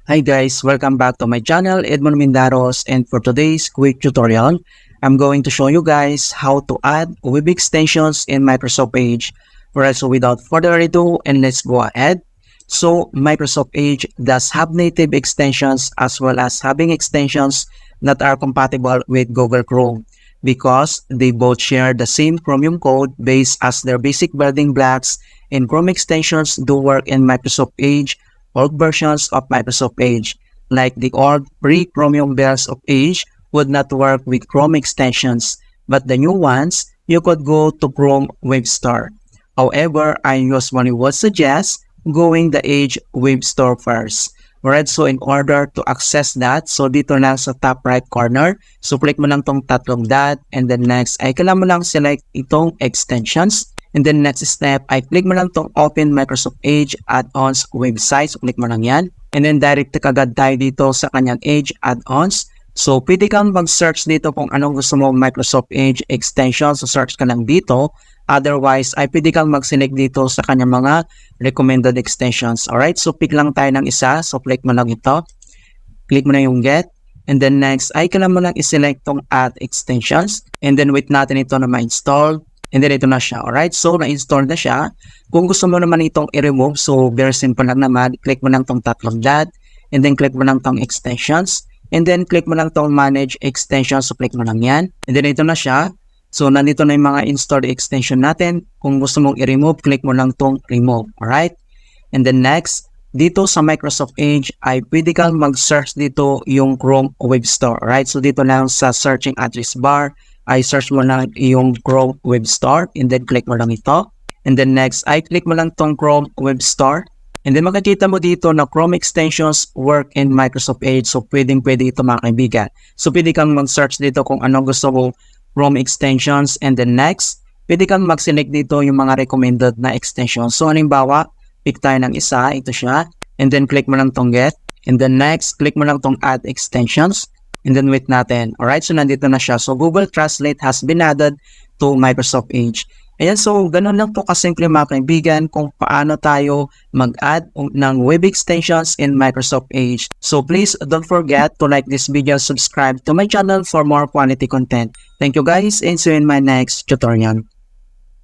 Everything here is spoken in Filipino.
Hi guys, welcome back to my channel, Edmond Mindaros, and for today's quick tutorial, I'm going to show you guys how to add web extensions in Microsoft Edge. Alright, so without further ado, and let's go ahead. So Microsoft Edge does have native extensions as well as having extensions that are compatible with Google Chrome because they both share the same Chromium code base as their basic building blocks, and Chrome extensions do work in Microsoft Edge old versions of Microsoft Edge, like the old pre-Chromium builds of Edge, would not work with Chrome extensions, but the new ones, you could go to Chrome Web Store. However, I usually would suggest going the Edge Web Store first. Alright, so in order to access that, so dito lang sa top right corner, so click mo lang tong tatlong dot, and then next ay kailangan mo lang select itong extensions. And then next step ay click mo lang tong Open Microsoft Edge Add-ons website. So click mo lang yan. And then direct kagad tayo dito sa kanyang Edge Add-ons. So pwede kang mag-search dito kung anong gusto mo Microsoft Edge extension. So search ka lang dito. Otherwise ay pwede kang mag-select dito sa kanyang mga recommended extensions. Alright, so pick lang tayo ng isa. So click mo lang ito. Click mo na yung get. And then next ay kailangan mo lang i-select tong Add Extensions. And then wait natin ito na ma-install. And then ito na siya, alright? So, na-install na siya. Kung gusto mo naman itong i-remove, so very simple lang naman. Click mo lang tong tatlong dot. And then click mo lang tong extensions. And then click mo lang tong manage extensions. So, click mo lang yan. And then ito na siya. So, nandito na yung mga installed extension natin. Kung gusto mong i-remove, click mo lang tong remove, alright? And then next, dito sa Microsoft Edge ay pwede kang mag-search dito yung Chrome Web Store, alright? So, dito lang sa searching address bar, ay search mo lang yung Chrome Web Store, and then click mo lang ito. And then next, ay click mo lang tong Chrome Web Store. And then makikita mo dito na Chrome extensions work in Microsoft Edge. So pwede ito mga kaibigan. So pwede kang mag-search dito kung anong gusto mo Chrome extensions. And then next, pwede kang mag-select dito yung mga recommended na extensions. So halimbawa, pick tayo ng isa, ito siya. And then click mo lang tong get. And then next, click mo lang tong add extensions. And then wait natin. Alright, so nandito na siya. So Google Translate has been added to Microsoft Edge. Ayan, so ganun lang po kasimple mga kaibigan kung paano tayo mag-add ng web extensions in Microsoft Edge. So please don't forget to like this video, subscribe to my channel for more quality content. Thank you guys, and see you in my next tutorial.